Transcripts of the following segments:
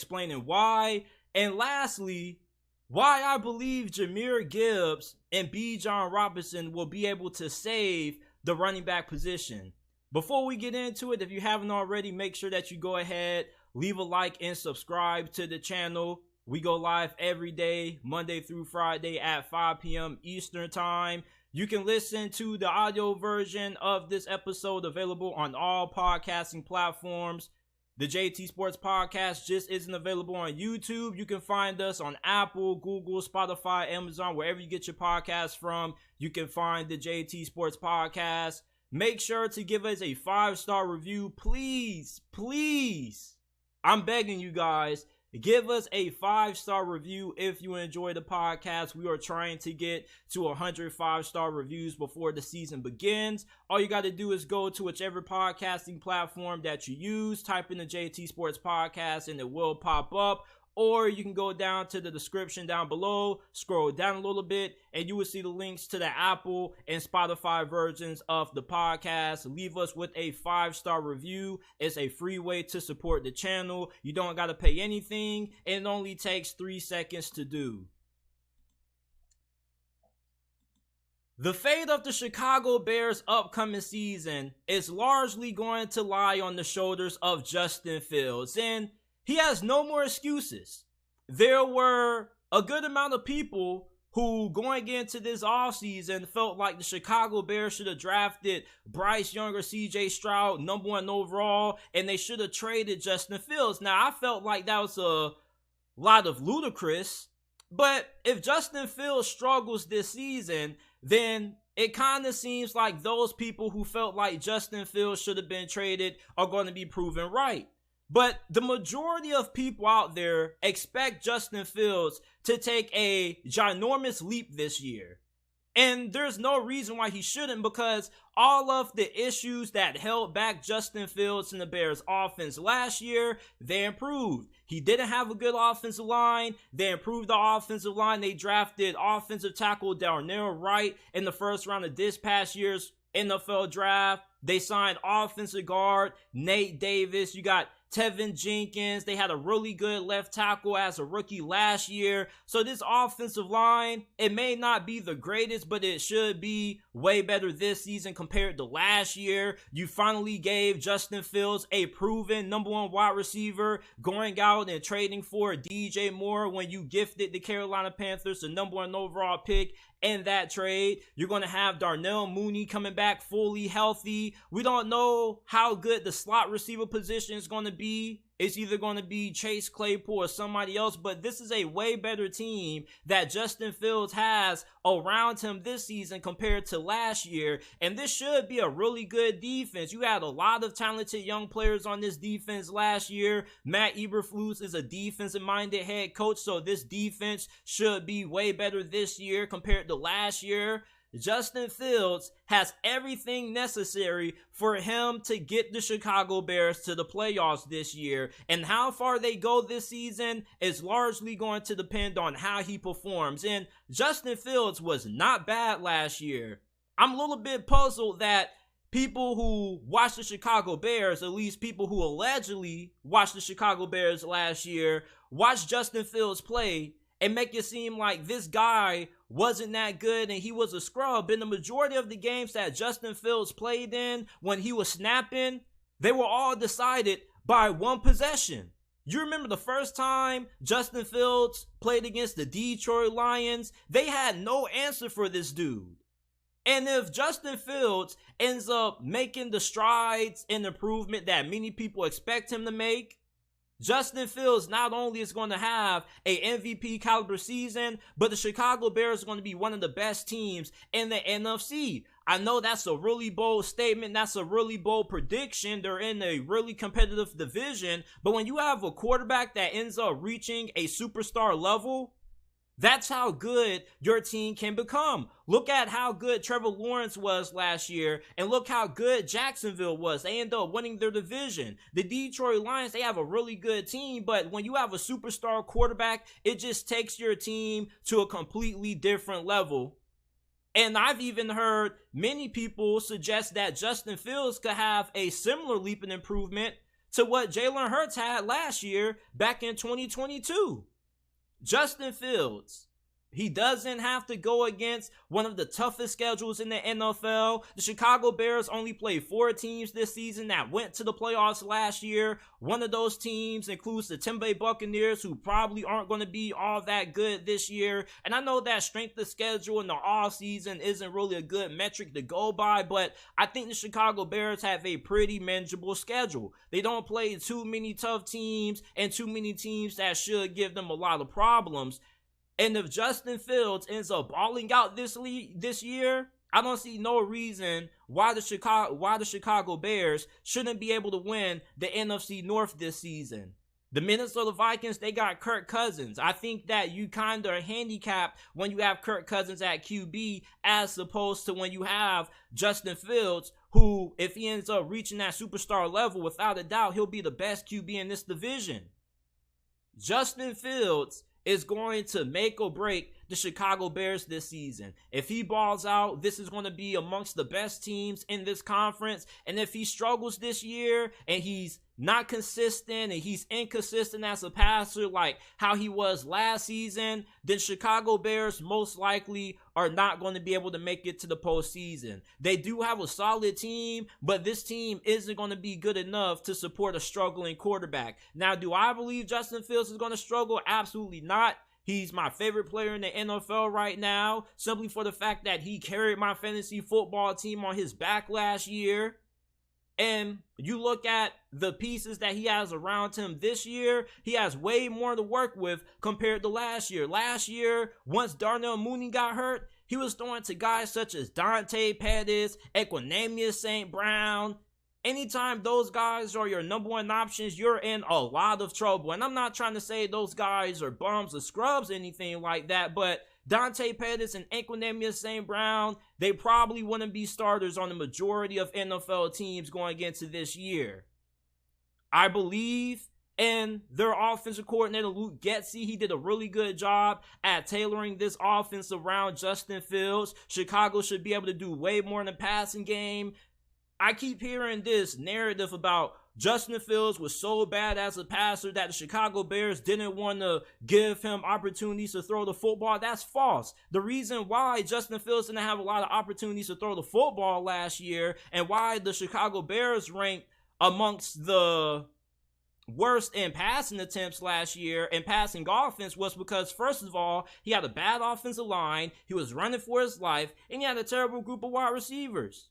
explaining why. And lastly, why I believe Jahmyr Gibbs and Bijan Robinson will be able to save the running back position. Before we get into it, if you haven't already, make sure that you go ahead, leave a like and subscribe to the channel. We go live every day, Monday through Friday at 5 p.m. Eastern Time. You can listen to the audio version of this episode available on all podcasting platforms. The JT Sports Podcast just isn't available on YouTube. You can find us on Apple, Google, Spotify, Amazon, wherever you get your podcasts from. You can find the JT Sports Podcast. Make sure to give us a 5-star review. Please, please, I'm begging you guys, give us a 5-star review if you enjoy the podcast. We are trying to get to 100 5-star reviews before the season begins. All you got to do is go to whichever podcasting platform that you use, type in the JT Sports Podcast, and it will pop up. Or you can go down to the description down below, scroll down a little bit, and you will see the links to the Apple and Spotify versions of the podcast. Leave us with a 5-star review. It's a free way to support the channel. You don't got to pay anything. It only takes 3 seconds to do. The fate of the Chicago Bears' upcoming season is largely going to lie on the shoulders of Justin Fields, and he has no more excuses. There were a good amount of people who, going into this offseason, felt like the Chicago Bears should have drafted Bryce Young or CJ Stroud #1 overall, and they should have traded Justin Fields. Now, I felt like that was a lot of ludicrous, but if Justin Fields struggles this season, then it kind of seems like those people who felt like Justin Fields should have been traded are going to be proven right. But the majority of people out there expect Justin Fields to take a ginormous leap this year. And there's no reason why he shouldn't, because all of the issues that held back Justin Fields and the Bears offense last year, they improved. He didn't have a good offensive line. They improved the offensive line. They drafted offensive tackle Darnell Wright in the first round of this past year's NFL Draft. They signed offensive guard Nate Davis. You got Tevin Jenkins. They had a really good left tackle as a rookie last year. So this offensive line, it may not be the greatest, but it should be way better this season compared to last year. You finally gave Justin Fields a proven #1 wide receiver, going out and trading for DJ Moore when you gifted the Carolina Panthers the #1 overall pick in that trade. You're going to have Darnell Mooney coming back fully healthy. We don't know how good the slot receiver position is going to be. It's either going to be Chase Claypool or somebody else, but this is a way better team that Justin Fields has around him this season compared to last year, and this should be a really good defense. You had a lot of talented young players on this defense last year. Matt Eberflus is a defensive-minded head coach, so this defense should be way better this year compared to last year. Justin Fields has everything necessary for him to get the Chicago Bears to the playoffs this year. And how far they go this season is largely going to depend on how he performs. And Justin Fields was not bad last year. I'm a little bit puzzled that people who watched the Chicago Bears, at least people who allegedly watched the Chicago Bears last year, watched Justin Fields play and make it seem like this guy wasn't that good and he was a scrub. In the majority of the games that Justin Fields played in, when he was snapping, they were all decided by one possession. You remember the first time Justin Fields played against the Detroit Lions? They had no answer for this dude. And if Justin Fields ends up making the strides and improvement that many people expect him to make, Justin Fields not only is going to have a MVP caliber season, but the Chicago Bears are going to be one of the best teams in the NFC. I know that's a really bold statement. That's a really bold prediction. They're in a really competitive division. But when you have a quarterback that ends up reaching a superstar level, that's how good your team can become. Look at how good Trevor Lawrence was last year, and look how good Jacksonville was. They ended up winning their division. The Detroit Lions, they have a really good team, but when you have a superstar quarterback, it just takes your team to a completely different level. And I've even heard many people suggest that Justin Fields could have a similar leap in improvement to what Jalen Hurts had last year back in 2022. Justin Fields, he doesn't have to go against one of the toughest schedules in the NFL. The Chicago Bears only played 4 teams this season that went to the playoffs last year. One of those teams includes the Tampa Bay Buccaneers, who probably aren't going to be all that good this year. And I know that strength of schedule in the offseason isn't really a good metric to go by, but I think the Chicago Bears have a pretty manageable schedule. They don't play too many tough teams and too many teams that should give them a lot of problems. And if Justin Fields ends up balling out this year, I don't see no reason why the Chicago Bears shouldn't be able to win the NFC North this season. The Minnesota Vikings, they got Kirk Cousins. I think that you kind of are handicapped when you have Kirk Cousins at QB as opposed to when you have Justin Fields, who, if he ends up reaching that superstar level, without a doubt, he'll be the best QB in this division. Justin Fields is going to make or break the Chicago Bears this season. If he balls out, this is going to be amongst the best teams in this conference. And if he struggles this year and he's not consistent and he's inconsistent as a passer like how he was last season, then Chicago Bears most likely are not going to be able to make it to the postseason. They do have a solid team, but this team isn't going to be good enough to support a struggling quarterback. Now, do I believe Justin Fields is going to struggle? Absolutely not. He's my favorite player in the NFL right now, simply for the fact that he carried my fantasy football team on his back last year. And you look at the pieces that he has around him this year, he has way more to work with compared to last year. Last year, once Darnell Mooney got hurt, he was throwing to guys such as Dante Pettis, Equanimeous St. Brown. Anytime those guys are your number one options, you're in a lot of trouble. And I'm not trying to say those guys are bums or scrubs or anything like that, but Dante Pettis and Equanimeous St. Brown, they probably wouldn't be starters on the majority of NFL teams going into this year. I believe in their offensive coordinator, Luke Getsy. He did a really good job at tailoring this offense around Justin Fields. Chicago should be able to do way more in the passing game. I keep hearing this narrative about Justin Fields was so bad as a passer that the Chicago Bears didn't want to give him opportunities to throw the football. That's false. The reason why Justin Fields didn't have a lot of opportunities to throw the football last year and why the Chicago Bears ranked amongst the worst in passing attempts last year and passing offense was because, first of all, he had a bad offensive line, he was running for his life, and he had a terrible group of wide receivers.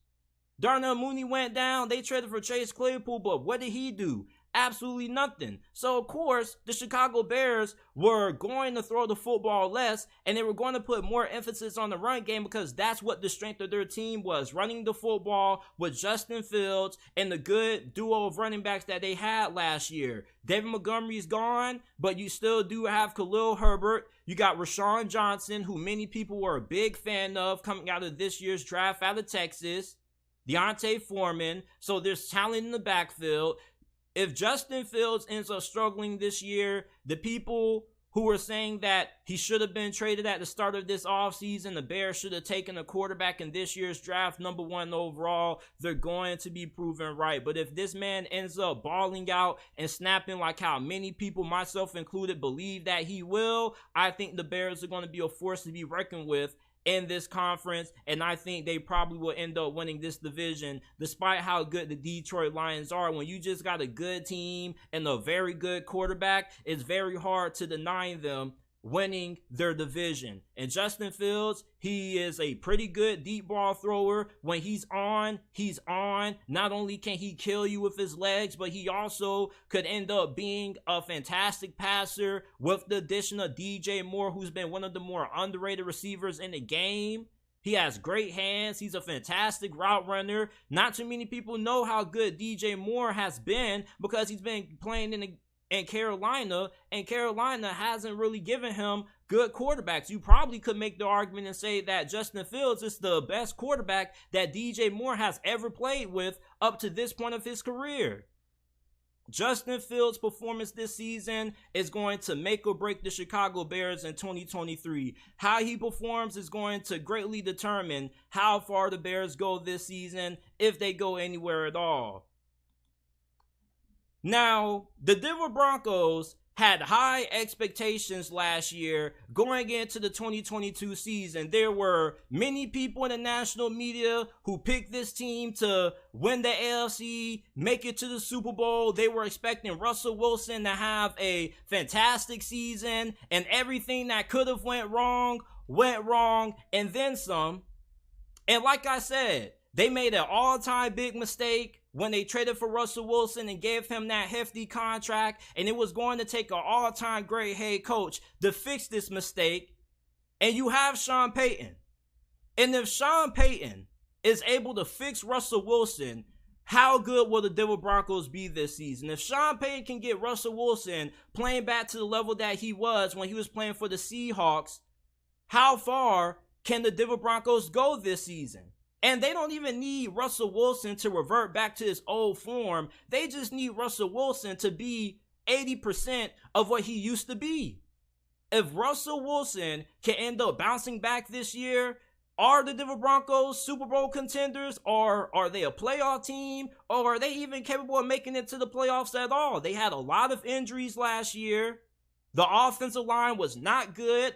Darnell Mooney went down. They traded for Chase Claypool, but what did he do? Absolutely nothing. So, of course, the Chicago Bears were going to throw the football less, and they were going to put more emphasis on the run game because that's what the strength of their team was, running the football with Justin Fields and the good duo of running backs that they had last year. David Montgomery's gone, but you still do have Khalil Herbert. You got Rashawn Johnson, who many people were a big fan of coming out of this year's draft out of Texas. Deontay Foreman. So there's talent in the backfield. If Justin Fields ends up struggling this year, the people who were saying that he should have been traded at the start of this offseason, the Bears should have taken a quarterback in this year's draft, number 1 overall, they're going to be proven right. But if this man ends up balling out and snapping like how many people, myself included, believe that he will, I think the Bears are going to be a force to be reckoned with in this conference, and I think they probably will end up winning this division despite how good the Detroit Lions are. When you just got a good team and a very good quarterback, it's very hard to deny them winning their division. And Justin Fields, he is a pretty good deep ball thrower. When he's on, he's on. Not only can he kill you with his legs, but he also could end up being a fantastic passer with the addition of DJ Moore, who's been one of the more underrated receivers in the game. He has great hands. He's a fantastic route runner. Not too many people know how good DJ Moore has been because he's been playing in Carolina, and Carolina hasn't really given him good quarterbacks. You probably could make the argument and say that Justin Fields is the best quarterback that DJ Moore has ever played with up to this point of his career. Justin Fields' performance this season is going to make or break the Chicago Bears in 2023. How he performs is going to greatly determine how far the Bears go this season, if they go anywhere at all. Now, the Denver Broncos had high expectations last year going into the 2022 season. There were many people in the national media who picked this team to win the AFC, make it to the Super Bowl. They were expecting Russell Wilson to have a fantastic season, and everything that could have went wrong, and then some. And like I said, they made an all-time big mistake when they traded for Russell Wilson and gave him that hefty contract, and it was going to take an all-time great head coach to fix this mistake. And you have Sean Payton. And if Sean Payton is able to fix Russell Wilson, how good will the Denver Broncos be this season? If Sean Payton can get Russell Wilson playing back to the level that he was when he was playing for the Seahawks, how far can the Denver Broncos go this season? And they don't even need Russell Wilson to revert back to his old form. They just need Russell Wilson to be 80% of what he used to be. If Russell Wilson can end up bouncing back this year, are the Denver Broncos Super Bowl contenders? Or are they a playoff team? Or are they even capable of making it to the playoffs at all? They had a lot of injuries last year. The offensive line was not good.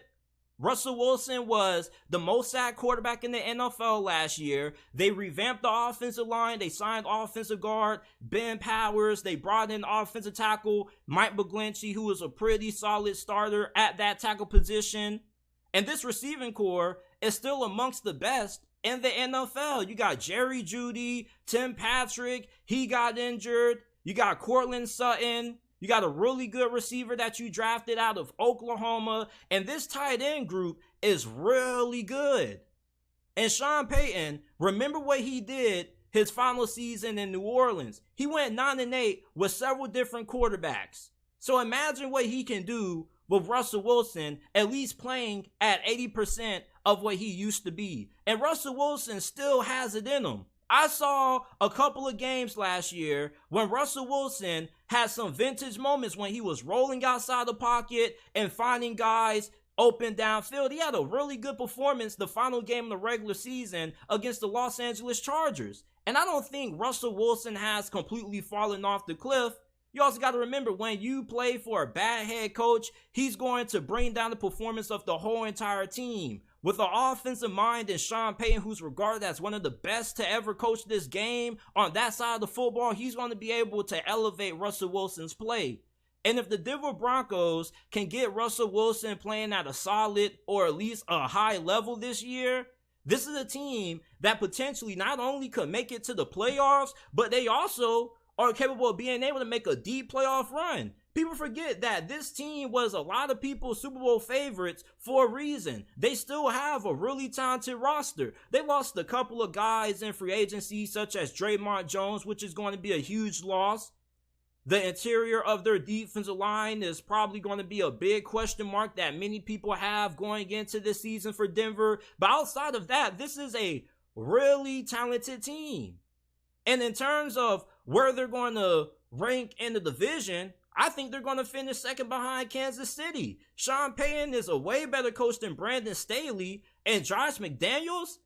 Russell Wilson was the most sacked quarterback in the NFL last year. They revamped the offensive line. They signed offensive guard Ben Powers. They brought in offensive tackle Mike McGlinchey, who was a pretty solid starter at that tackle position. And this receiving core is still amongst the best in the NFL. You got Jerry Jeudy, Tim Patrick. He got injured. You got Cortland Sutton. You got a really good receiver that you drafted out of Oklahoma. And this tight end group is really good. And Sean Payton, remember what he did his final season in New Orleans. He went 9-8 with several different quarterbacks. So imagine what he can do with Russell Wilson at least playing at 80% of what he used to be. And Russell Wilson still has it in him. I saw a couple of games last year when Russell Wilson had some vintage moments when he was rolling outside the pocket and finding guys open downfield. He had a really good performance the final game of the regular season against the Los Angeles Chargers. And I don't think Russell Wilson has completely fallen off the cliff. You also got to remember, when you play for a bad head coach, he's going to bring down the performance of the whole entire team. With an offensive mind and Sean Payton, who's regarded as one of the best to ever coach this game on that side of the football, he's going to be able to elevate Russell Wilson's play. And if the Denver Broncos can get Russell Wilson playing at a solid or at least a high level this year, this is a team that potentially not only could make it to the playoffs, but they also are capable of being able to make a deep playoff run. People forget that this team was a lot of people's Super Bowl favorites for a reason. They still have a really talented roster. They lost a couple of guys in free agency, such as Draymond Jones, which is going to be a huge loss. The interior of their defensive line is probably going to be a big question mark that many people have going into this season for Denver. But outside of that, this is a really talented team. And in terms of where they're going to rank in the division, I think they're going to finish second behind Kansas City. Sean Payton is a way better coach than Brandon Staley. And Josh McDaniels?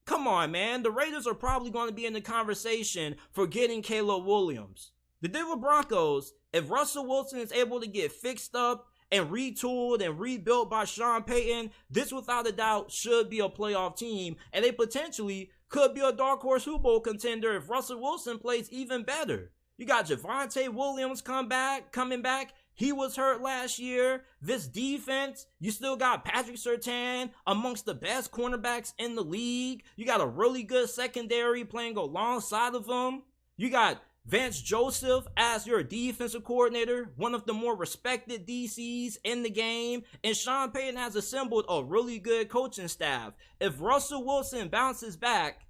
Come on, man. The Raiders are probably going to be in the conversation for getting Caleb Williams. The Denver Broncos, if Russell Wilson is able to get fixed up and retooled and rebuilt by Sean Payton, this without a doubt should be a playoff team. And they potentially could be a dark horse Super Bowl contender if Russell Wilson plays even better. You got Javonte Williams coming back. He was hurt last year. This defense, you still got Patrick Surtain, amongst the best cornerbacks in the league. You got a really good secondary playing alongside of them. You got Vance Joseph as your defensive coordinator, one of the more respected DCs in the game. And Sean Payton has assembled a really good coaching staff. If Russell Wilson bounces back,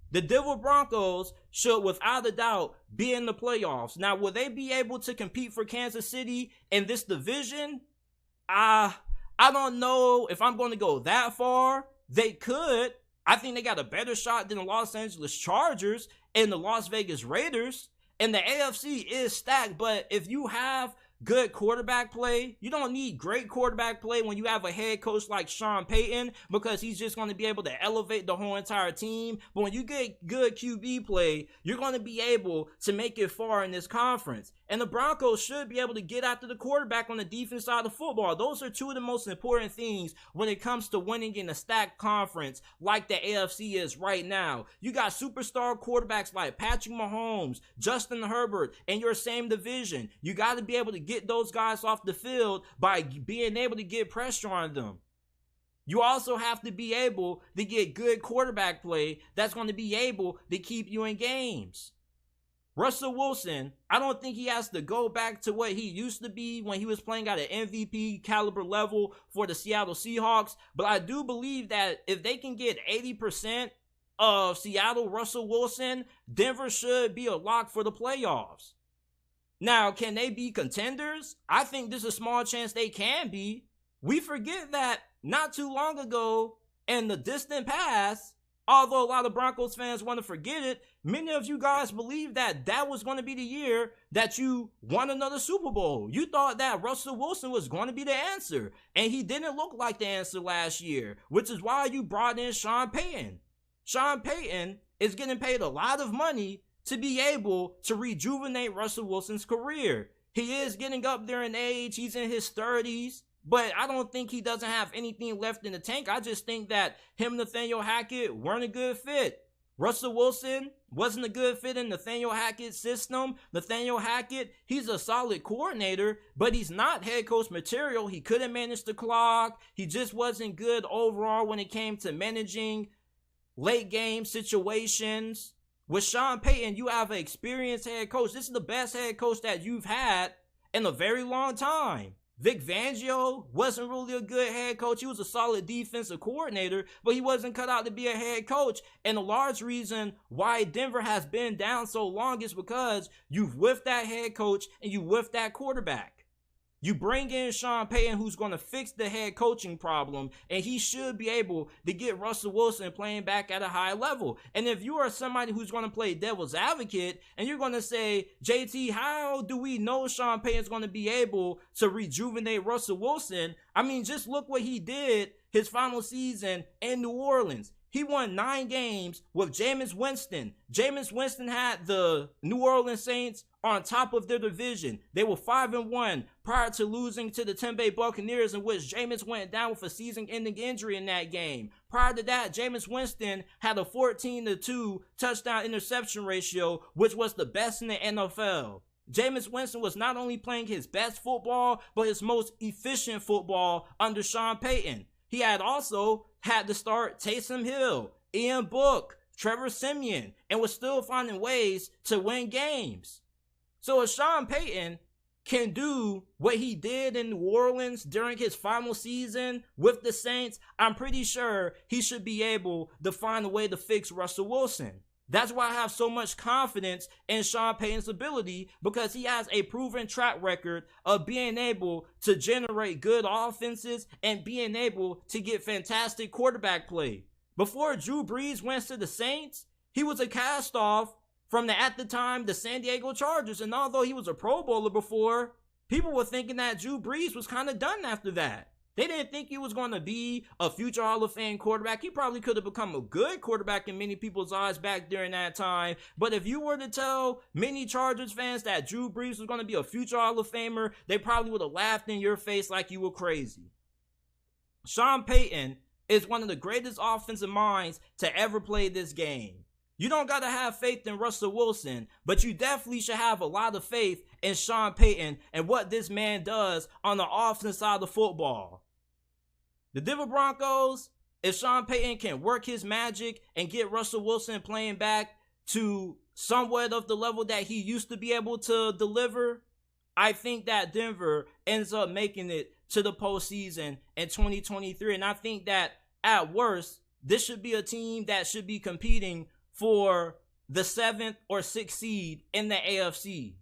the Denver Broncos should, without a doubt, be in the playoffs. Now, will they be able to compete for Kansas City in this division? I don't know if I'm going to go that far. They could. I think they got a better shot than the Los Angeles Chargers and the Las Vegas Raiders. And the AFC is stacked, but if you have good quarterback play. You don't need great quarterback play when you have a head coach like Sean Payton, because he's just going to be able to elevate the whole entire team. But when you get good QB play, you're going to be able to make it far in this conference. And the Broncos should be able to get after the quarterback on the defense side of football. Those are two of the most important things when it comes to winning in a stacked conference like the AFC is right now. You got superstar quarterbacks like Patrick Mahomes, Justin Herbert in your same division. You got to be able to get those guys off the field by being able to get pressure on them. You also have to be able to get good quarterback play that's going to be able to keep you in games. Russell Wilson, I don't think he has to go back to what he used to be when he was playing at an MVP caliber level for the Seattle Seahawks, but I do believe that if they can get 80% of Seattle Russell Wilson, Denver should be a lock for the playoffs. Now, can they be contenders? I think there's a small chance they can be. We forget that not too long ago in the distant past, although a lot of Broncos fans want to forget it, many of you guys believe that that was going to be the year that you won another Super Bowl. You thought that Russell Wilson was going to be the answer, and he didn't look like the answer last year, which is why you brought in Sean Payton. Sean Payton is getting paid a lot of money to be able to rejuvenate Russell Wilson's career. He is getting up there in age. He's in his 30s. But I don't think he doesn't have anything left in the tank. I just think that him and Nathaniel Hackett weren't a good fit. Russell Wilson wasn't a good fit in Nathaniel Hackett's system. Nathaniel Hackett, he's a solid coordinator, but he's not head coach material. He couldn't manage the clock. He just wasn't good overall when it came to managing late game situations. With Sean Payton, you have an experienced head coach. This is the best head coach that you've had in a very long time. Vic Fangio wasn't really a good head coach. He was a solid defensive coordinator, but he wasn't cut out to be a head coach. And a large reason why Denver has been down so long is because you've whiffed that head coach and you whiffed that quarterback. You bring in Sean Payton, who's going to fix the head coaching problem, and he should be able to get Russell Wilson playing back at a high level. And if you are somebody who's going to play devil's advocate, and you're going to say, JT, how do we know Sean Payton's going to be able to rejuvenate Russell Wilson? I mean, just look what he did his final season in New Orleans. He won 9 games with Jameis Winston. Jameis Winston had the New Orleans Saints on top of their division. They were 5-1 prior to losing to the Tampa Bay Buccaneers, in which Jameis went down with a season-ending injury in that game. Prior to that, Jameis Winston had a 14-2 touchdown interception ratio, which was the best in the NFL. Jameis Winston was not only playing his best football, but his most efficient football under Sean Payton. He had also had to start Taysom Hill, Ian Book, Trevor Siemian, and was still finding ways to win games. So if Sean Payton can do what he did in New Orleans during his final season with the Saints, I'm pretty sure he should be able to find a way to fix Russell Wilson. That's why I have so much confidence in Sean Payton's ability, because he has a proven track record of being able to generate good offenses and being able to get fantastic quarterback play. Before Drew Brees went to the Saints, he was a cast-off from at the time, the San Diego Chargers. And although he was a Pro Bowler before, people were thinking that Drew Brees was kind of done after that. They didn't think he was going to be a future Hall of Fame quarterback. He probably could have become a good quarterback in many people's eyes back during that time. But if you were to tell many Chargers fans that Drew Brees was going to be a future Hall of Famer, they probably would have laughed in your face like you were crazy. Sean Payton is one of the greatest offensive minds to ever play this game. You don't got to have faith in Russell Wilson, but you definitely should have a lot of faith in Sean Payton and what this man does on the offensive side of the football. The Denver Broncos, if Sean Payton can work his magic and get Russell Wilson playing back to somewhat of the level that he used to be able to deliver, I think that Denver ends up making it to the postseason in 2023. And I think that at worst, this should be a team that should be competing for the 7th or 6th seed in the AFC.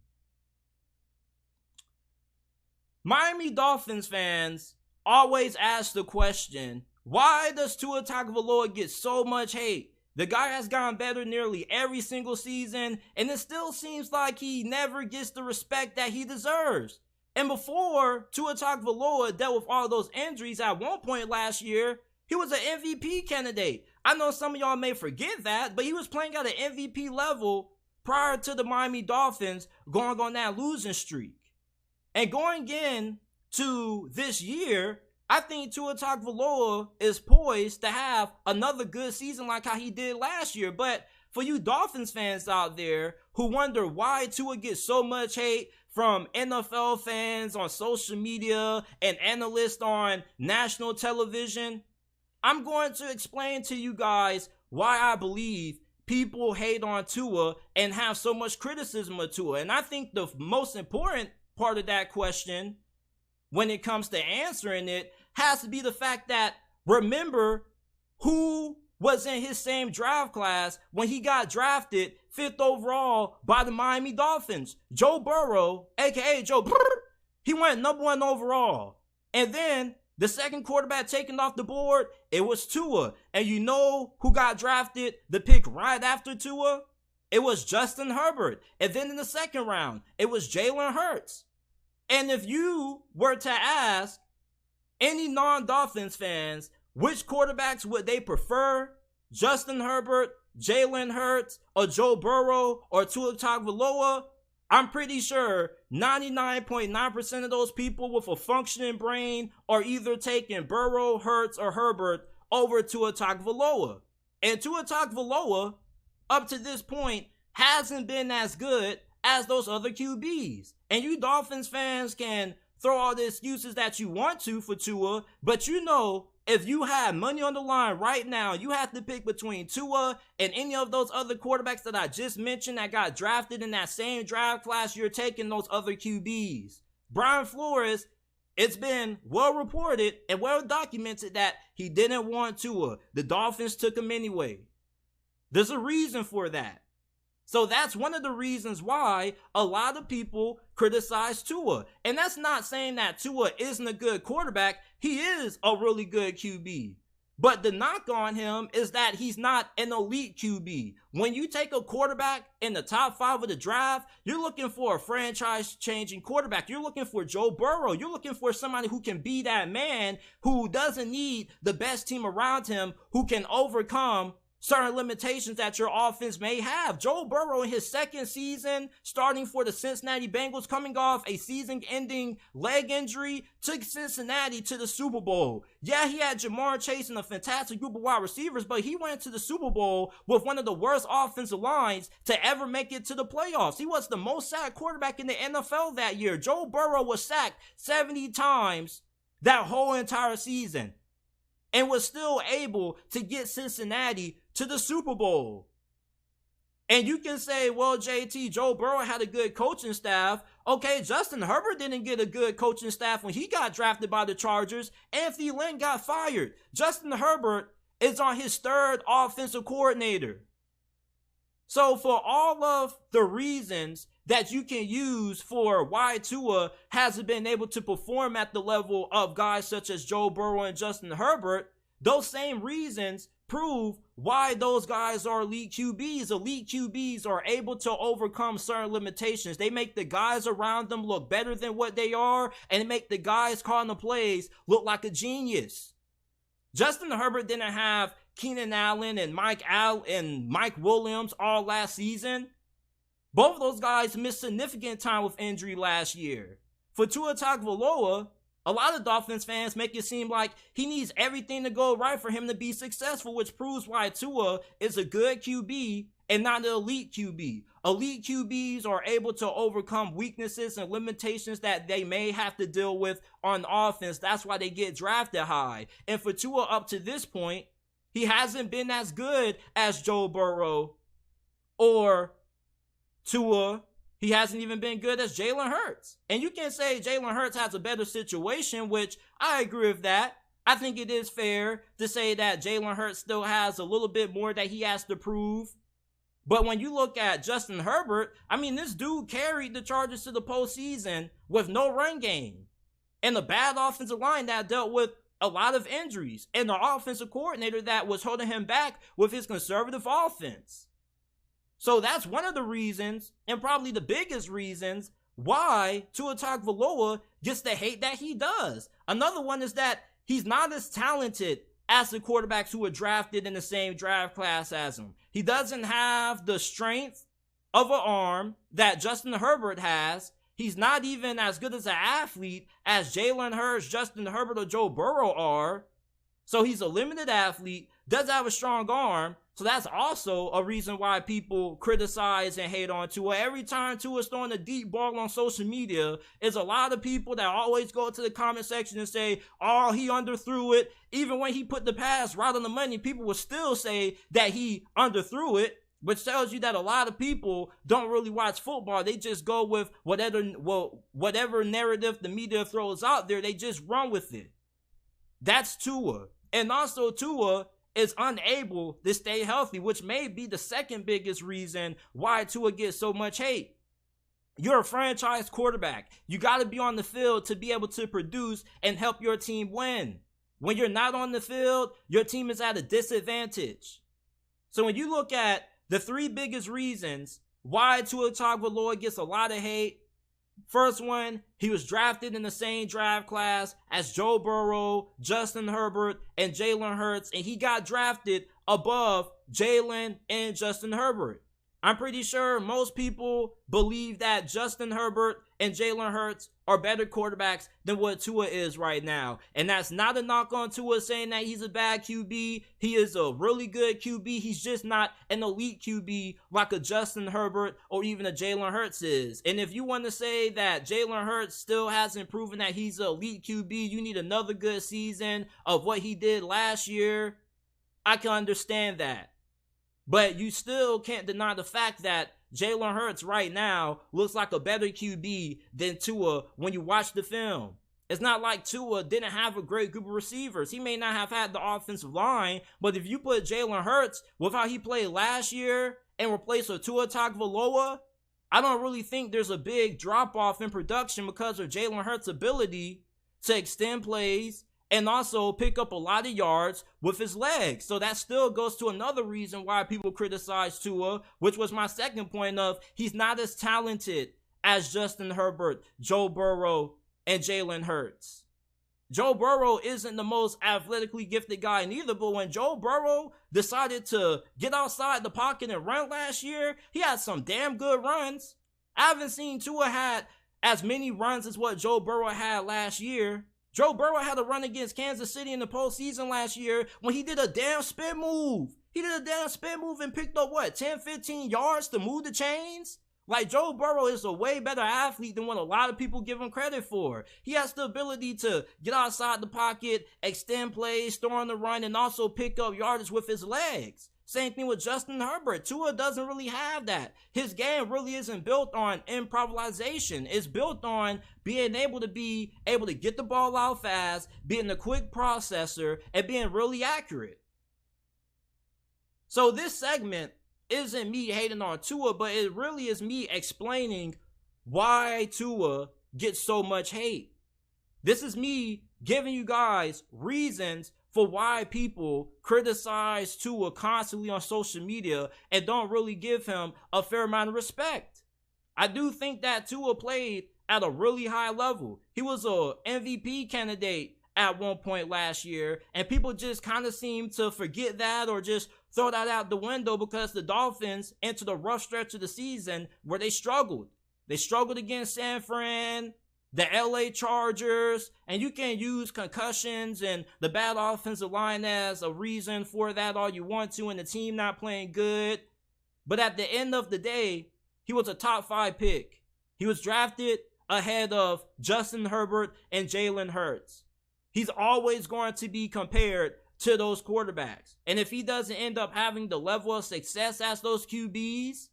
Miami Dolphins fans always ask the question, why does Tua Tagovailoa get so much hate? The guy has gotten better nearly every single season, and it still seems like he never gets the respect that he deserves. And before Tua Tagovailoa dealt with all those injuries at one point last year, he was an MVP candidate. I know some of y'all may forget that, but he was playing at an MVP level prior to the Miami Dolphins going on that losing streak. And going into this year, I think Tua Tagovailoa is poised to have another good season like how he did last year. But for you Dolphins fans out there who wonder why Tua gets so much hate from NFL fans on social media and analysts on national television, I'm going to explain to you guys why I believe people hate on Tua and have so much criticism of Tua. And I think the most important part of that question when it comes to answering it has to be the fact that remember who was in his same draft class when he got drafted 5th overall by the Miami Dolphins. Joe Burrow, aka Joe Brrr, he went number 1 overall. And then the second quarterback taken off the board, it was Tua. And you know who got drafted the pick right after Tua? It was Justin Herbert. And then in the second round, it was Jalen Hurts. And if you were to ask any non-Dolphins fans which quarterbacks would they prefer, Justin Herbert, Jalen Hurts, or Joe Burrow, or Tua Tagovailoa, I'm pretty sure 99.9% of those people with a functioning brain are either taking Burrow, Hurts, or Herbert over Tua Tagovailoa. And Tua Tagovailoa, up to this point, hasn't been as good as those other QBs. And you Dolphins fans can throw all the excuses that you want to for Tua, but you know, if you had money on the line right now, you have to pick between Tua and any of those other quarterbacks that I just mentioned that got drafted in that same draft class, you're taking those other QBs. Brian Flores, it's been well reported and well documented that he didn't want Tua. The Dolphins took him anyway. There's a reason for that. So that's one of the reasons why a lot of people criticize Tua. And that's not saying that Tua isn't a good quarterback. He is a really good QB. But the knock on him is that he's not an elite QB. When you take a quarterback in the top 5 of the draft, you're looking for a franchise-changing quarterback. You're looking for Joe Burrow. You're looking for somebody who can be that man who doesn't need the best team around him, who can overcome certain limitations that your offense may have. Joe Burrow in his second season, starting for the Cincinnati Bengals, coming off a season-ending leg injury, took Cincinnati to the Super Bowl. Yeah, he had Jahmyr Chase and a fantastic group of wide receivers, but he went to the Super Bowl with one of the worst offensive lines to ever make it to the playoffs. He was the most sacked quarterback in the NFL that year. Joe Burrow was sacked 70 times that whole entire season and was still able to get Cincinnati to the Super Bowl. And you can say, well, JT, Joe Burrow had a good coaching staff. Okay, Justin Herbert didn't get a good coaching staff when he got drafted by the Chargers. Anthony Lynn got fired. Justin Herbert is on his 3rd offensive coordinator. So for all of the reasons that you can use for why Tua hasn't been able to perform at the level of guys such as Joe Burrow and Justin Herbert, those same reasons prove why those guys are elite QBs. Elite QBs are able to overcome certain limitations. They make the guys around them look better than what they are, and make the guys calling the plays look like a genius. Justin Herbert didn't have Keenan Allen and Mike Williams all last season. Both of those guys missed significant time with injury last year. For Tua Tagovailoa, a lot of Dolphins fans make it seem like he needs everything to go right for him to be successful, which proves why Tua is a good QB and not an elite QB. Elite QBs are able to overcome weaknesses and limitations that they may have to deal with on offense. That's why they get drafted high. And for Tua up to this point, he hasn't been as good as Joe Burrow or Tua. He hasn't even been good as Jalen Hurts. And you can say Jalen Hurts has a better situation, which I agree with that. I think it is fair to say that Jalen Hurts still has a little bit more that he has to prove. But when you look at Justin Herbert, I mean, this dude carried the Chargers to the postseason with no run game and a bad offensive line that dealt with a lot of injuries and the offensive coordinator that was holding him back with his conservative offense. So that's one of the reasons, and probably the biggest reasons, why Tua Tagovailoa gets the hate that he does. Another one is that he's not as talented as the quarterbacks who were drafted in the same draft class as him. He doesn't have the strength of an arm that Justin Herbert has. He's not even as good as an athlete as Jalen Hurts, Justin Herbert, or Joe Burrow are. So he's a limited athlete, does have a strong arm. So that's also a reason why people criticize and hate on Tua. Every time Tua's throwing a deep ball on social media, there's a lot of people that always go to the comment section and say, oh, he underthrew it. Even when he put the pass right on the money, people will still say that he underthrew it, which tells you that a lot of people don't really watch football. They just go with whatever narrative the media throws out there. They just run with it. That's Tua. And also Tua is unable to stay healthy, which may be the second biggest reason why Tua gets so much hate. You're a franchise quarterback. You got to be on the field to be able to produce and help your team win. When you're not on the field, your team is at a disadvantage. So when you look at the three biggest reasons why Tua Tagovailoa gets a lot of hate, first one, he was drafted in the same draft class as Joe Burrow, Justin Herbert, and Jalen Hurts, and he got drafted above Jalen and Justin Herbert. I'm pretty sure most people believe that Justin Herbert and Jalen Hurts are better quarterbacks than what Tua is right now. And that's not a knock on Tua saying that he's a bad QB. He is a really good QB. He's just not an elite QB like a Justin Herbert or even a Jalen Hurts is. And if you want to say that Jalen Hurts still hasn't proven that he's an elite QB, you need another good season of what he did last year. I can understand that. But you still can't deny the fact that Jalen Hurts right now looks like a better QB than Tua when you watch the film. It's not like Tua didn't have a great group of receivers. He may not have had the offensive line, but if you put Jalen Hurts with how he played last year and replace with Tua Tagovailoa, I don't really think there's a big drop-off in production because of Jalen Hurts' ability to extend plays and also pick up a lot of yards with his legs. So that still goes to another reason why people criticize Tua, which was my second point of he's not as talented as Justin Herbert, Joe Burrow, and Jalen Hurts. Joe Burrow isn't the most athletically gifted guy neither, but when Joe Burrow decided to get outside the pocket and run last year, he had some damn good runs. I haven't seen Tua had as many runs as what Joe Burrow had last year. Joe Burrow had a run against Kansas City in the postseason last year when he did a damn spin move. He did a damn spin move and picked up, 10, 15 yards to move the chains? Like, Joe Burrow is a way better athlete than what a lot of people give him credit for. He has the ability to get outside the pocket, extend plays, throw on the run, and also pick up yardage with his legs. Same thing with Justin Herbert. Tua doesn't really have that. His game really isn't built on improvisation. It's built on being able to get the ball out fast, being a quick processor, and being really accurate. So this segment isn't me hating on Tua, but it really is me explaining why Tua gets so much hate. This is me giving you guys reasons for why people criticize Tua constantly on social media and don't really give him a fair amount of respect. I do think that Tua played at a really high level. He was a MVP candidate at one point last year, and people just kind of seem to forget that or just throw that out the window because the Dolphins entered a rough stretch of the season where they struggled. They struggled against San Fran, the LA Chargers, and you can use concussions and the bad offensive line as a reason for that all you want to, and the team not playing good. But at the end of the day, he was a top 5 pick. He was drafted ahead of Justin Herbert and Jalen Hurts. He's always going to be compared to those quarterbacks. And if he doesn't end up having the level of success as those QBs,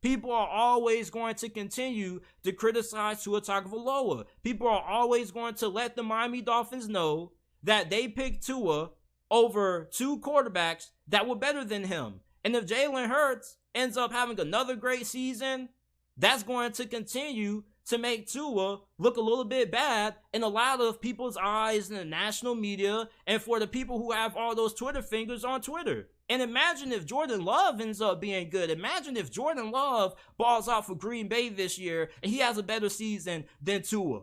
people are always going to continue to criticize Tua Tagovailoa. People are always going to let the Miami Dolphins know that they picked Tua over 2 quarterbacks that were better than him. And if Jalen Hurts ends up having another great season, that's going to continue to make Tua look a little bit bad in a lot of people's eyes in the national media and for the people who have all those Twitter fingers on Twitter. And imagine if Jordan Love ends up being good. Imagine if Jordan Love balls out for Green Bay this year and he has a better season than Tua.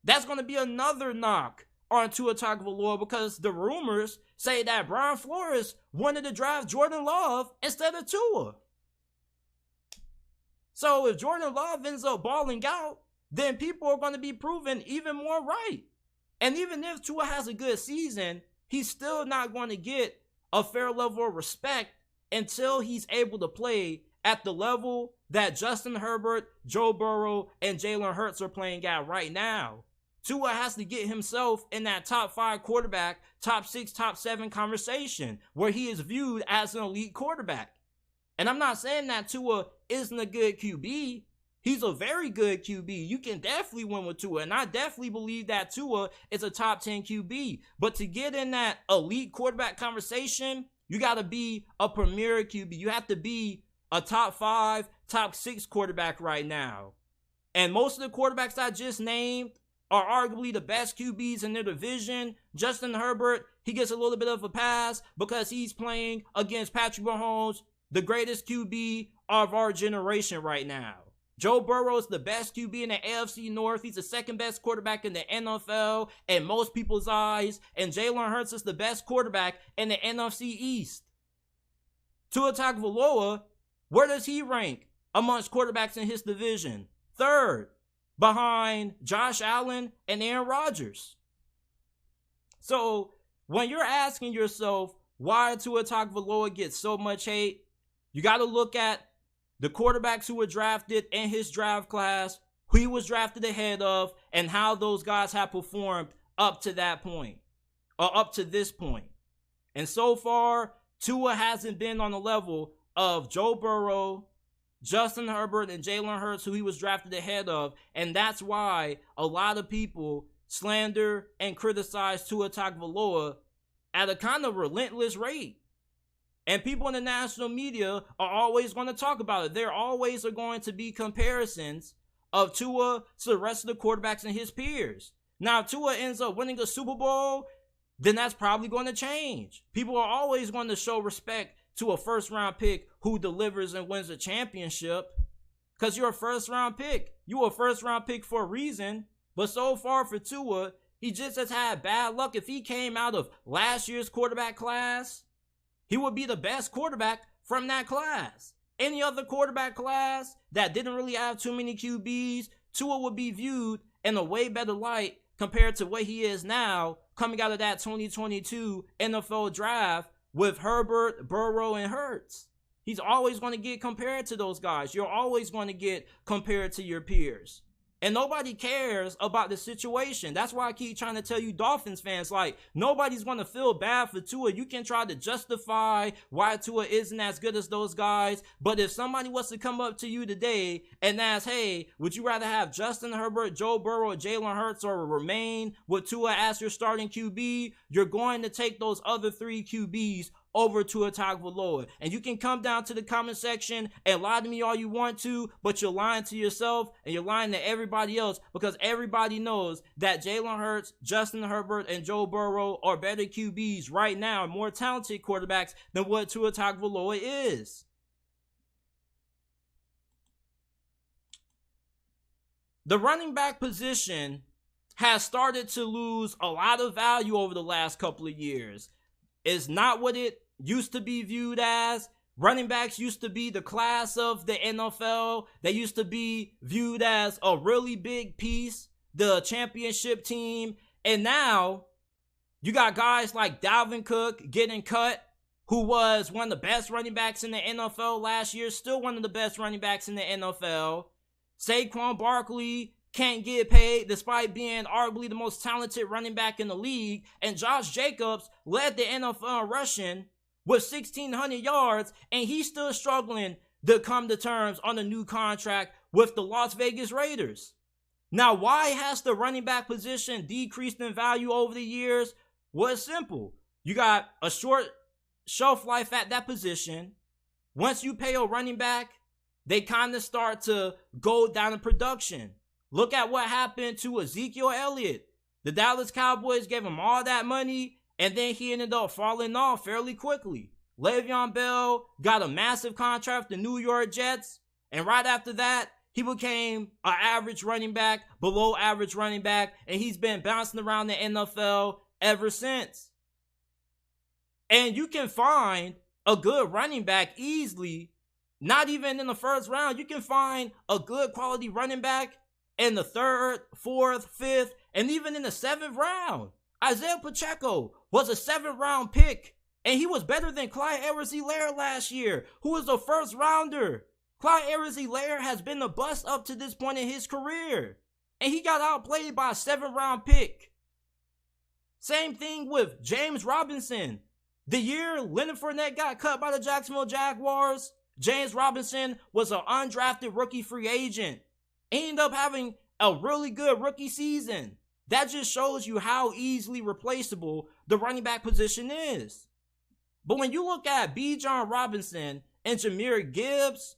That's going to be another knock on Tua Tagovailoa because the rumors say that Brian Flores wanted to draft Jordan Love instead of Tua. So if Jordan Love ends up balling out, then people are going to be proven even more right. And even if Tua has a good season, he's still not going to get a fair level of respect until he's able to play at the level that Justin Herbert, Joe Burrow, and Jalen Hurts are playing at right now. Tua has to get himself in that top 5 quarterback, top 6, top 7 conversation where he is viewed as an elite quarterback. And I'm not saying that Tua isn't a good QB. He's a very good QB. You can definitely win with Tua. And I definitely believe that Tua is a top 10 QB. But to get in that elite quarterback conversation, you got to be a premier QB. You have to be a top 5, top 6 quarterback right now. And most of the quarterbacks I just named are arguably the best QBs in their division. Justin Herbert, he gets a little bit of a pass because he's playing against Patrick Mahomes, the greatest QB of our generation right now. Joe Burrow is the best QB in the AFC North. He's the second best quarterback in the NFL in most people's eyes. And Jalen Hurts is the best quarterback in the NFC East. Tua Tagovailoa, where does he rank amongst quarterbacks in his division? 3rd, behind Josh Allen and Aaron Rodgers. So when you're asking yourself why Tua Tagovailoa gets so much hate, you got to look at the quarterbacks who were drafted in his draft class, who he was drafted ahead of, and how those guys have performed up to that point, or up to this point. And so far, Tua hasn't been on the level of Joe Burrow, Justin Herbert, and Jalen Hurts, who he was drafted ahead of. And that's why a lot of people slander and criticize Tua Tagovailoa at a kind of relentless rate. And people in the national media are always going to talk about it. There always are going to be comparisons of Tua to the rest of the quarterbacks and his peers. Now, if Tua ends up winning a Super Bowl, then that's probably going to change. People are always going to show respect to a first-round pick who delivers and wins a championship because you're a first-round pick. You're a first-round pick for a reason. But so far for Tua, he just has had bad luck. If he came out of last year's quarterback class, he would be the best quarterback from that class. Any other quarterback class that didn't really have too many QBs, Tua would be viewed in a way better light compared to what he is now coming out of that 2022 NFL Draft with Herbert, Burrow, and Hurts. He's always going to get compared to those guys. You're always going to get compared to your peers. And nobody cares about the situation. That's why I keep trying to tell you Dolphins fans, like, nobody's going to feel bad for Tua. You can try to justify why Tua isn't as good as those guys. But if somebody was to come up to you today and ask, hey, would you rather have Justin Herbert, Joe Burrow, or Jalen Hurts, or remain with Tua as your starting QB, you're going to take those other 3 QBs over Tua Tagovailoa. And you can come down to the comment section and lie to me all you want to, but you're lying to yourself and you're lying to everybody else because everybody knows that Jalen Hurts, Justin Herbert, and Joe Burrow are better QBs right now, more talented quarterbacks than what Tua Tagovailoa is. The running back position has started to lose a lot of value over the last couple of years. It's not what it used to be viewed as. Running backs used to be the class of the NFL. They used to be viewed as a really big piece, the championship team. And now you got guys like Dalvin Cook getting cut, who was one of the best running backs in the NFL last year, still one of the best running backs in the NFL. Saquon Barkley can't get paid despite being arguably the most talented running back in the league. And Josh Jacobs led the NFL in rushing with 1,600 yards, and he's still struggling to come to terms on a new contract with the Las Vegas Raiders. Now, why has the running back position decreased in value over the years? Well, it's simple. You got a short shelf life at that position. Once you pay a running back, they kind of start to go down in production. Look at what happened to Ezekiel Elliott. The Dallas Cowboys gave him all that money, and then he ended up falling off fairly quickly. Le'Veon Bell got a massive contract with the New York Jets, and right after that, he became an average running back, below average running back, and he's been bouncing around the NFL ever since. And you can find a good running back easily, not even in the first round. You can find a good quality running back in the 3rd, 4th, 5th, and even in the 7th round. Isaiah Pacheco was a 7th round pick, and he was better than Clyde Edwards-Helaire last year, who was a 1st rounder. Clyde Edwards-Helaire has been a bust up to this point in his career, and he got outplayed by a 7th round pick. Same thing with James Robinson. The year Leonard Fournette got cut by the Jacksonville Jaguars, James Robinson was an undrafted rookie free agent. He ended up having a really good rookie season. That just shows you how easily replaceable the running back position is. But when you look at Bijan Robinson and Jahmyr Gibbs,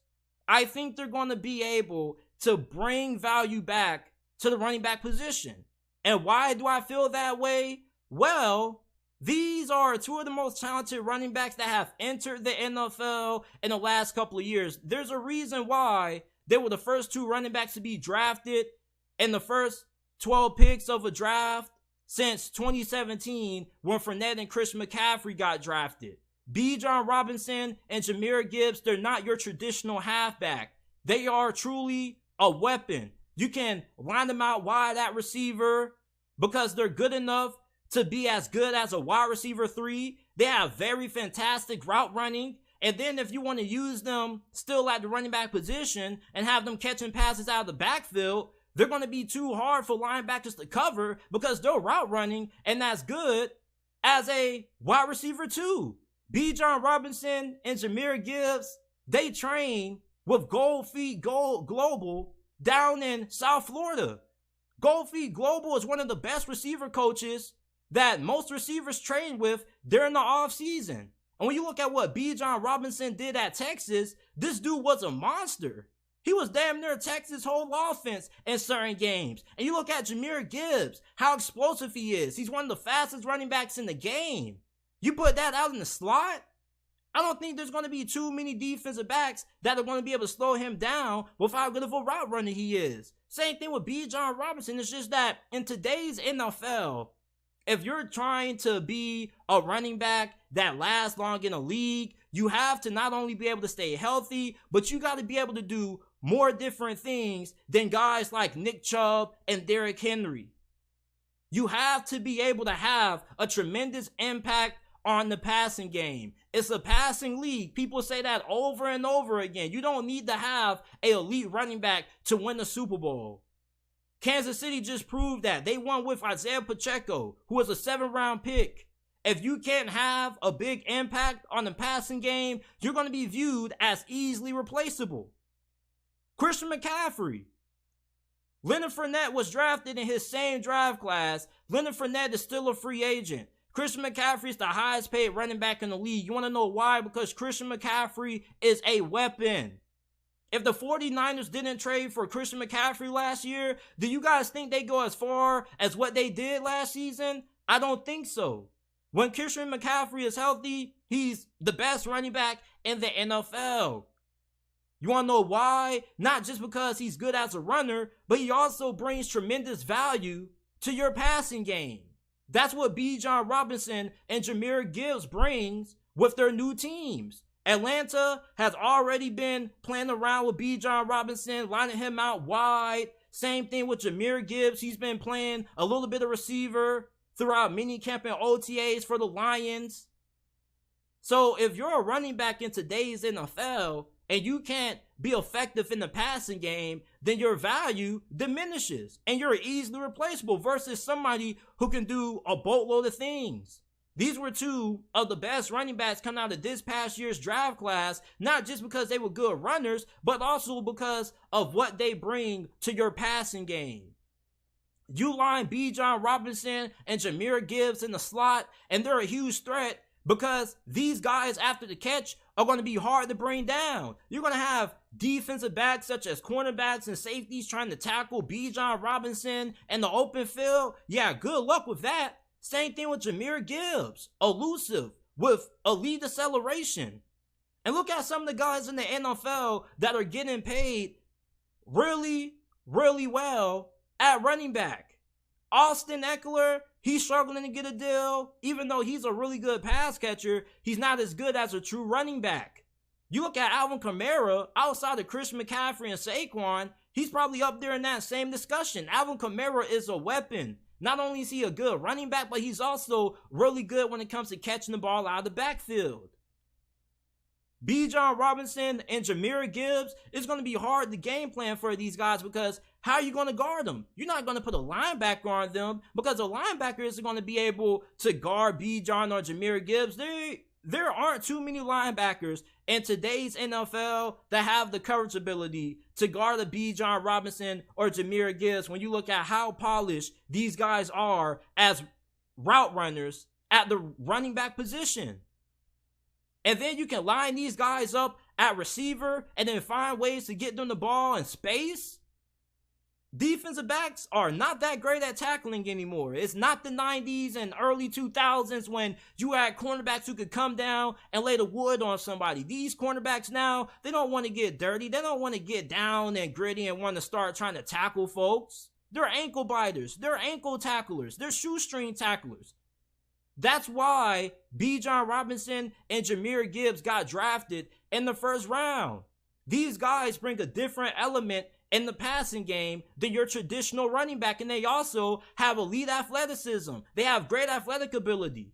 I think they're going to be able to bring value back to the running back position. And why do I feel that way? Well, these are two of the most talented running backs that have entered the NFL in the last couple of years. There's a reason why they were the first 2 running backs to be drafted in the first 12 picks of a draft since 2017 when Fournette and Christian McCaffrey got drafted. Bijan Robinson and Jahmyr Gibbs, they're not your traditional halfback. They are truly a weapon. You can line them out wide at receiver because they're good enough to be as good as a wide receiver 3. They have very fantastic route running. And then if you want to use them still at the running back position and have them catching passes out of the backfield, they're going to be too hard for linebackers to cover because they're route running and that's good as a wide receiver 2. Bijan Robinson and Jahmyr Gibbs, they train with Gold Feet Global down in South Florida. Gold Feet Global is one of the best receiver coaches that most receivers train with during the offseason. And when you look at what Bijan Robinson did at Texas, this dude was a monster. He was damn near Texas' whole offense in certain games. And you look at Jahmyr Gibbs, how explosive he is. He's one of the fastest running backs in the game. You put that out in the slot, I don't think there's going to be too many defensive backs that are going to be able to slow him down with how good of a route runner he is. Same thing with Bijan Robinson. It's just that in today's NFL, if you're trying to be a running back that lasts long in a league, you have to not only be able to stay healthy, but you got to be able to do more different things than guys like Nick Chubb and Derrick Henry. You have to be able to have a tremendous impact on the passing game. It's a passing league. People say that over and over again. You don't need to have an elite running back to win the Super Bowl. Kansas City just proved that. They won with Isaiah Pacheco, who was a 7th round pick. If you can't have a big impact on the passing game, you're going to be viewed as easily replaceable. Christian McCaffrey. Leonard Fournette was drafted in his same draft class. Leonard Fournette is still a free agent. Christian McCaffrey is the highest paid running back in the league. You want to know why? Because Christian McCaffrey is a weapon. If the 49ers didn't trade for Christian McCaffrey last year, do you guys think they go as far as what they did last season? I don't think so. When Christian McCaffrey is healthy, he's the best running back in the NFL. You want to know why? Not just because he's good as a runner, but he also brings tremendous value to your passing game. That's what Bijan Robinson and Jahmyr Gibbs brings with their new teams. Atlanta has already been playing around with Bijan Robinson, lining him out wide. Same thing with Jahmyr Gibbs. He's been playing a little bit of receiver throughout minicamp and OTAs for the Lions. So if you're a running back in today's NFL and you can't be effective in the passing game, then your value diminishes and you're easily replaceable versus somebody who can do a boatload of things. These were two of the best running backs coming out of this past year's draft class, not just because they were good runners, but also because of what they bring to your passing game. You line Bijan Robinson and Jahmyr Gibbs in the slot, and they're a huge threat because these guys after the catch are going to be hard to bring down. You're going to have defensive backs such as cornerbacks and safeties trying to tackle Bijan Robinson in the open field. Yeah, good luck with that. Same thing with Jahmyr Gibbs, elusive with elite acceleration. And look at some of the guys in the NFL that are getting paid really, really well at running back. Austin Eckler, he's struggling to get a deal. Even though he's a really good pass catcher, he's not as good as a true running back. You look at Alvin Kamara, outside of Chris McCaffrey and Saquon, he's probably up there in that same discussion. Alvin Kamara is a weapon. Not only is he a good running back, but he's also really good when it comes to catching the ball out of the backfield. Bijan Robinson and Jahmyr Gibbs, it's going to be hard to game plan for these guys because how are you going to guard them? You're not going to put a linebacker on them because a linebacker isn't going to be able to guard Bijan or Jahmyr Gibbs. There aren't too many linebackers in today's NFL that have the coverage ability to guard a Bijan Robinson or Jahmyr Gibbs when you look at how polished these guys are as route runners at the running back position. And then you can line these guys up at receiver and then find ways to get them the ball in space. Defensive backs are not that great at tackling anymore. It's not the 90s and early 2000s when you had cornerbacks who could come down and lay the wood on somebody. These cornerbacks now, they don't want to get dirty. They don't want to get down and gritty and want to start trying to tackle folks. They're ankle biters. They're ankle tacklers. They're shoestring tacklers. That's why Bijan Robinson and Jahmyr Gibbs got drafted in the first round. These guys bring a different element in the passing game than your traditional running back, and they also have elite athleticism. They have great athletic ability.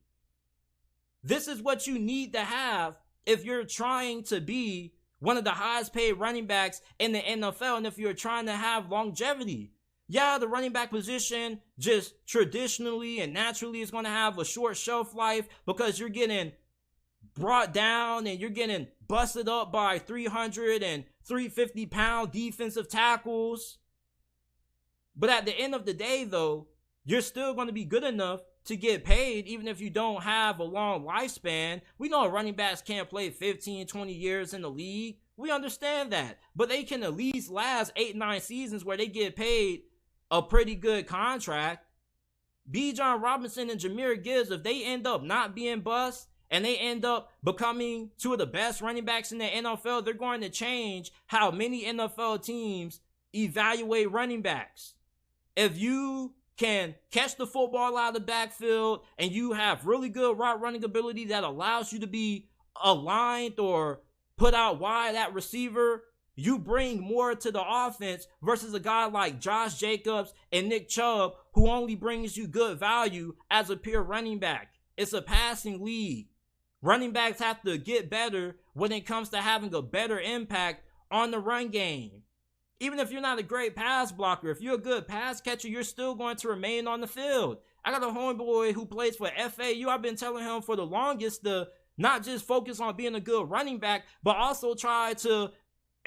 This is what you need to have if you're trying to be one of the highest paid running backs in the NFL and if you're trying to have longevity. Yeah, the running back position just traditionally and naturally is going to have a short shelf life because you're getting brought down and you're getting busted up by 300 and 350 pound defensive tackles. But at the end of the day, though, you're still going to be good enough to get paid even if you don't have a long lifespan. We know running backs can't play 15, 20 years in the league. We understand that. But they can at least last 8-9 seasons where they get paid a pretty good contract. Bijan Robinson and Jahmyr Gibbs, if they end up not being bust and they end up becoming two of the best running backs in the NFL, they're going to change how many NFL teams evaluate running backs. If you can catch the football out of the backfield and you have really good route running ability that allows you to be aligned or put out wide at receiver, you bring more to the offense versus a guy like Josh Jacobs and Nick Chubb who only brings you good value as a pure running back. It's a passing league. Running backs have to get better when it comes to having a better impact on the run game. Even if you're not a great pass blocker, if you're a good pass catcher, you're still going to remain on the field. I got a homeboy who plays for FAU. I've been telling him for the longest to not just focus on being a good running back, but also try to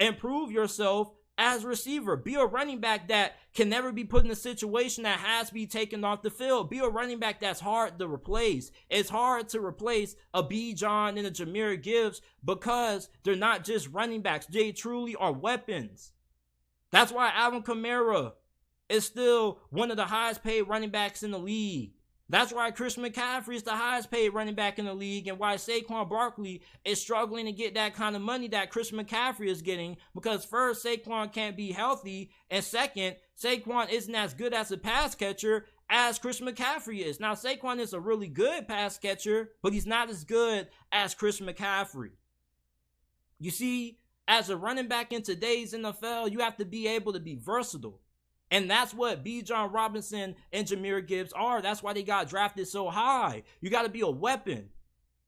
improve yourself as a receiver. Be a running back that can never be put in a situation that has to be taken off the field. Be a running back that's hard to replace. It's hard to replace a Bijan and a Jahmyr Gibbs because they're not just running backs. They truly are weapons. That's why Alvin Kamara is still one of the highest paid running backs in the league. That's why Chris McCaffrey is the highest paid running back in the league, and why Saquon Barkley is struggling to get that kind of money that Chris McCaffrey is getting, because first, Saquon can't be healthy, and second, Saquon isn't as good as a pass catcher as Chris McCaffrey is. Now, Saquon is a really good pass catcher, but he's not as good as Chris McCaffrey. You see, as a running back in today's NFL, you have to be able to be versatile. And that's what Bijan Robinson and Jahmyr Gibbs are. That's why they got drafted so high. You got to be a weapon.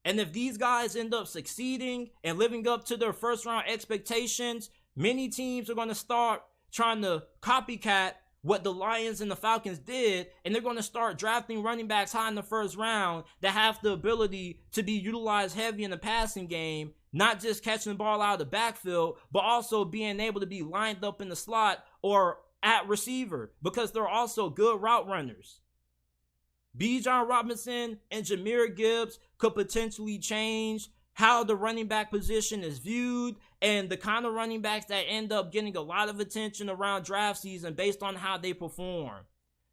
And if these guys end up succeeding and living up to their first round expectations, many teams are going to start trying to copycat what the Lions and the Falcons did, and they're going to start drafting running backs high in the first round that have the ability to be utilized heavy in the passing game, not just catching the ball out of the backfield, but also being able to be lined up in the slot or at receiver, because they're also good route runners. Bijan Robinson and Jahmyr Gibbs could potentially change how the running back position is viewed and the kind of running backs that end up getting a lot of attention around draft season based on how they perform.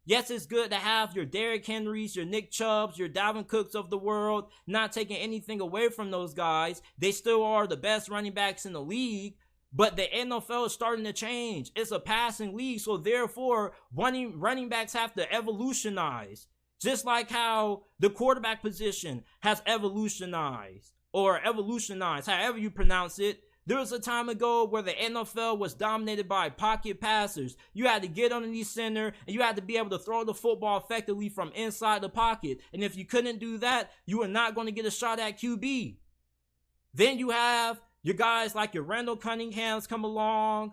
Yes, it's good to have your Derrick Henrys, your Nick Chubbs, your Dalvin Cooks of the world, not taking anything away from those guys. They still are the best running backs in the league. But the NFL is starting to change. It's a passing league, so therefore running backs have to evolutionize. Just like how the quarterback position has evolutionized, however you pronounce it. There was a time ago where the NFL was dominated by pocket passers. You had to get underneath center, and you had to be able to throw the football effectively from inside the pocket. And if you couldn't do that, you were not going to get a shot at QB. Then you have your guys like your Randall Cunninghams come along.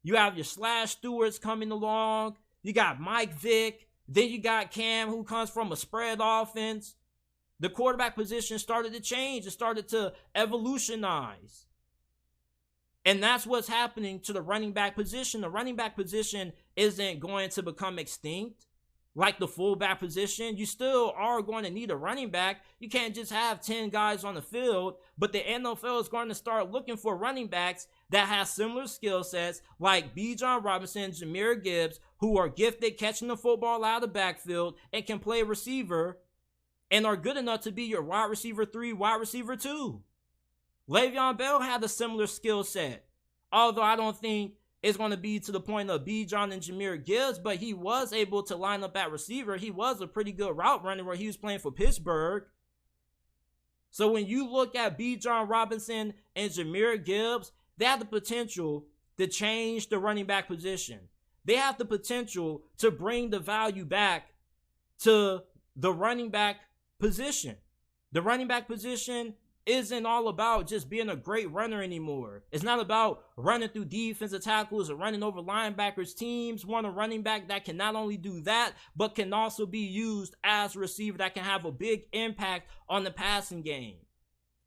You have your Slash Stewarts coming along. You got Mike Vick. Then you got Cam, who comes from a spread offense. The quarterback position started to change. It started to evolutionize. And that's what's happening to the running back position. The running back position isn't going to become extinct like the fullback position. You still are going to need a running back. You can't just have 10 guys on the field. But the NFL is going to start looking for running backs that have similar skill sets like Bijan Robinson, Jahmyr Gibbs, who are gifted catching the football out of the backfield and can play receiver and are good enough to be your wide receiver 3, wide receiver 2. Le'Veon Bell had a similar skill set, although I don't think it's going to be to the point of Bijan and Jahmyr Gibbs, but he was able to line up at receiver. He was a pretty good route runner where he was playing for Pittsburgh. So when you look at Bijan Robinson and Jahmyr Gibbs, they have the potential to change the running back position. They have the potential to bring the value back to the running back position. The running back position isn't all about just being a great runner anymore. It's not about running through defensive tackles or running over linebackers. Teams want a running back that can not only do that, but can also be used as a receiver that can have a big impact on the passing game.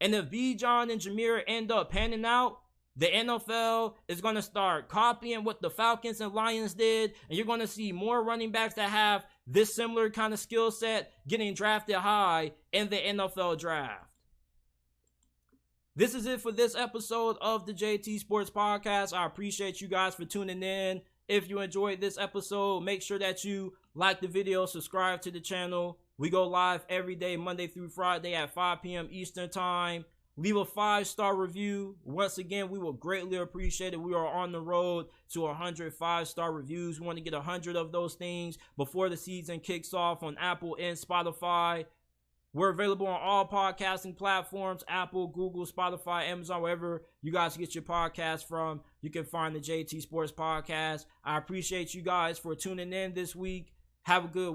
And if Bijan and Jahmyr end up panning out, the NFL is going to start copying what the Falcons and Lions did, and you're going to see more running backs that have this similar kind of skill set getting drafted high in the NFL draft. This is it for this episode of the JT Sports Podcast. I appreciate you guys for tuning in. If you enjoyed this episode, make sure that you like the video, subscribe to the channel. We go live every day, Monday through Friday at 5 p.m. Eastern Time. Leave a 5-star review. Once again, we will greatly appreciate it. We are on the road to 100 5-star reviews. We want to get 100 of those things before the season kicks off on Apple and Spotify. We're available on all podcasting platforms, Apple, Google, Spotify, Amazon, wherever you guys get your podcast from. You can find the JT Sports Podcast. I appreciate you guys for tuning in this week. Have a good week.